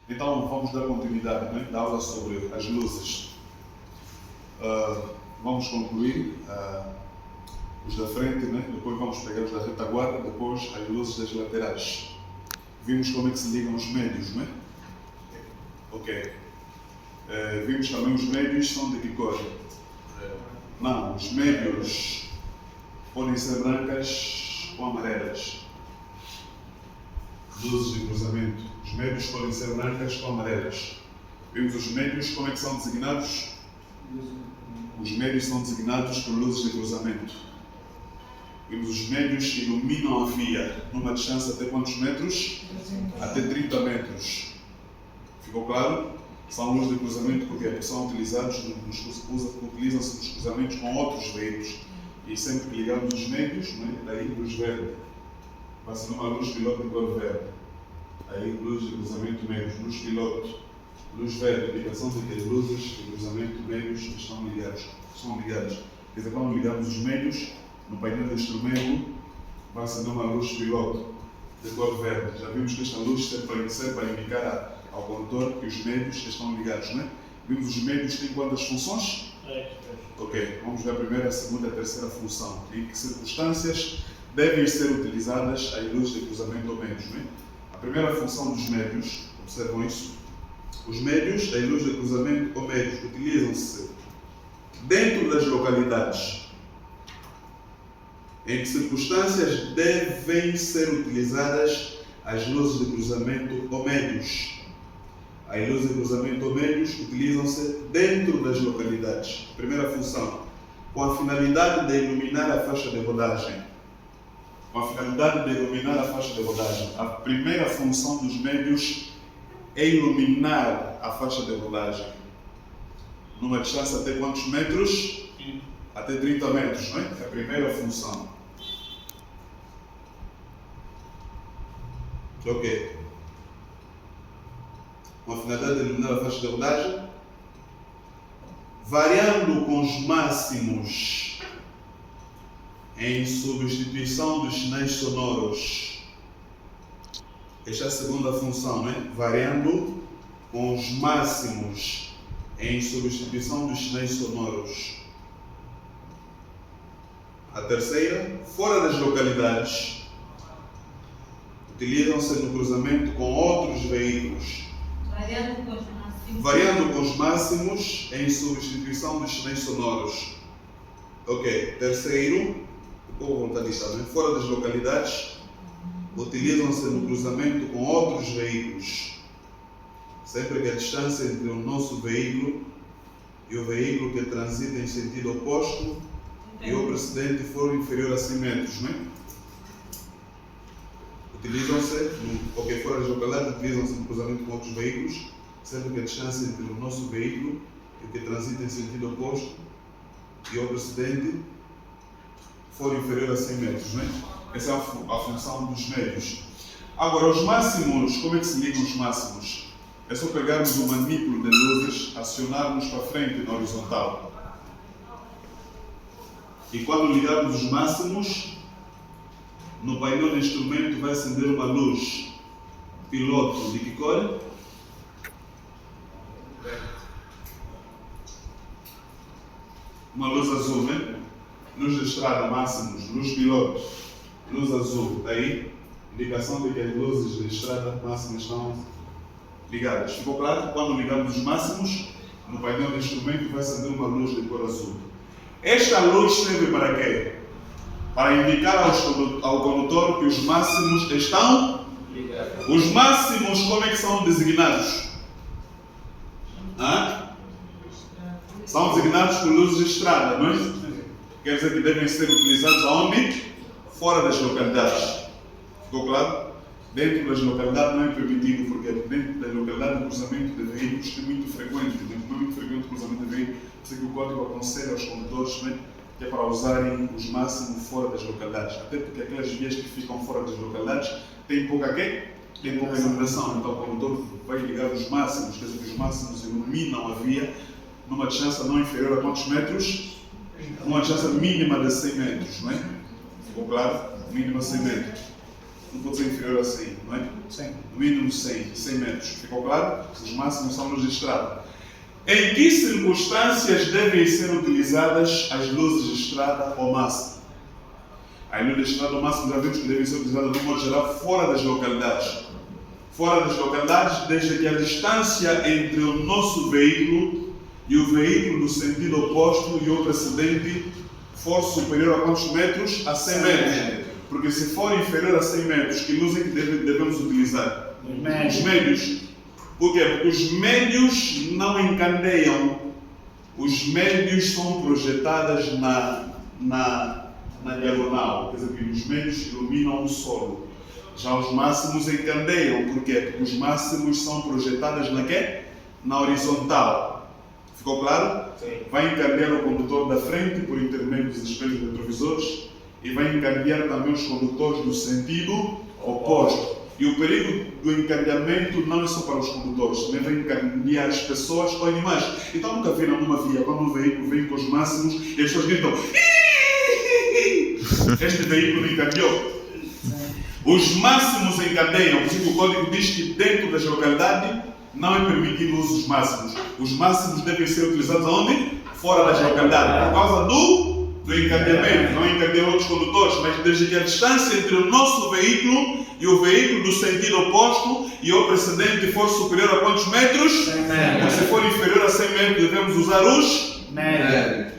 Então vamos dar continuidade, né, da aula sobre as luzes. Vamos concluir os da frente, né? Depois vamos pegar os da retaguarda, depois as luzes das laterais. Vimos como é que se ligam os médios, não é? Ok. Vimos também os médios são de que cor? Não, os médios podem ser brancas ou amarelas. Luzes de cruzamento. Os médios podem ser brancas ou amarelas. Vimos os médios, como é que são designados? Os médios são designados por luzes de cruzamento. Vimos os médios que iluminam a via numa distância até quantos metros? Até 30 metros. Ficou claro? São luzes de cruzamento porque são utilizados utilizam-se nos cruzamentos com outros veículos. E sempre que ligamos os médios, né, daí luz verde. Passa numa luz piloto de cor verde. Aí luz de cruzamento médios, luz piloto, luz verde, indicação de que as luzes de cruzamento médios estão ligadas. Quer dizer, quando ligamos os médios, no painel do instrumento vai acender uma luz piloto de cor verde. Já vimos que esta luz serve para indicar ao condutor que os médios estão ligados, não é? Vimos os médios têm quantas funções? Ok, vamos ver a primeira, a segunda e a terceira função. Em que circunstâncias devem ser utilizadas as luzes de cruzamento ou médios, não é? A primeira função dos médios, observam isso, os médios, as luzes de cruzamento ou médios, utilizam-se dentro das localidades. Em que circunstâncias devem ser utilizadas as luzes de cruzamento ou médios? As luzes de cruzamento ou médios utilizam-se dentro das localidades. Primeira função, com a finalidade de iluminar a faixa de rodagem. Com a finalidade de iluminar a faixa de rodagem. A primeira função dos médios é iluminar a faixa de rodagem. Numa distância até quantos metros? Até 30 metros, não é? É a primeira função. Ok. Com a finalidade de iluminar a faixa de rodagem, variando com os máximos em substituição dos sinais sonoros. Esta é a segunda função, né? Variando com os máximos em substituição dos sinais sonoros. A terceira, fora das localidades, utilizam-se no cruzamento com outros veículos. Variando com os máximos em substituição dos sinais sonoros. Ok, terceiro, vou voltar disso, né? Fora das localidades, utilizam-se no cruzamento com outros veículos. Sempre que a distância entre o nosso veículo e o veículo que transita em sentido oposto e o precedente for inferior a 100 metros, né? Utilizam-se, fora das localidades, utilizam-se no cruzamento com outros veículos, sempre que a distância entre o nosso veículo e o que transita em sentido oposto e o precedente for inferior a 100 metros, né? Essa é a função dos médios. Agora, os máximos, como é que se ligam os máximos? É só pegarmos o manípulo de luzes, acionarmos para frente na horizontal. E quando ligarmos os máximos, no painel do instrumento vai acender uma luz piloto de que cor? Uma luz azul, né? Luz de estrada, máximos, luz piloto, luz azul. Daí, indicação de que as luzes de estrada máximas estão ligadas. Ficou claro? Quando ligamos os máximos, no painel do instrumento vai acender uma luz de cor azul. Esta luz serve para quê? Para indicar ao condutor que os máximos estão ligados. Os máximos, como é que são designados? São designados por luzes de estrada, não é? Quer dizer que devem ser utilizados aonde? Fora das localidades. Ficou claro? Dentro das localidades não é permitido, porque dentro da localidade o cruzamento de veículos é muito frequente. Não é muito frequente o cruzamento de veículos, por isso que o código aconselha aos condutores, né, que é para usarem os máximos fora das localidades. Até porque aquelas vias que ficam fora das localidades têm pouca iluminação. Então o condutor vai ligar os máximos, quer dizer que os máximos iluminam a via numa distância não inferior a quantos metros? Uma distância mínima de 100 metros, não é? Ficou claro? Mínima de 100 metros. não pode ser inferior a 100, não é? Sim. No mínimo 100 metros. Ficou claro? Os máximos são luzes de estrada. Em que circunstâncias devem ser utilizadas as luzes de estrada ao máximo? As luzes de estrada ao máximo já vimos que devem ser utilizadas de modo geral fora das localidades. Fora das localidades, desde que a distância entre o nosso veículo e o veículo no sentido oposto e o precedente for superior a quantos metros? A 100 metros. Porque se for inferior a 100 metros, que luz é que devemos utilizar? Os médios. Por quê? Porque os médios não encandeiam. Os médios são projetados na diagonal. Quer dizer, que os médios iluminam o solo. Já os máximos encandeiam. Por quê? Porque os máximos são projetados na quê? Na horizontal. Ficou claro? Sim. Vai encandear o condutor da frente por intermédio dos espelhos retrovisores e vai encandear também os condutores no sentido oposto. E o perigo do encandeamento não é só para os condutores, também vai encandear as pessoas ou animais. Então nunca viram numa via, quando um veículo vem com os máximos e as pessoas gritam: este veículo encandeou. Os máximos encandeiam, por isso o código diz que dentro das localidades não é permitido o uso dos máximos. Os máximos devem ser utilizados aonde? Fora das localidades, por causa do encadeamento. Não encadeia outros condutores, mas desde que a distância entre o nosso veículo e o veículo do sentido oposto e o precedente for superior a quantos metros? 100 metros. Se for inferior a 100 metros, devemos usar os Médio.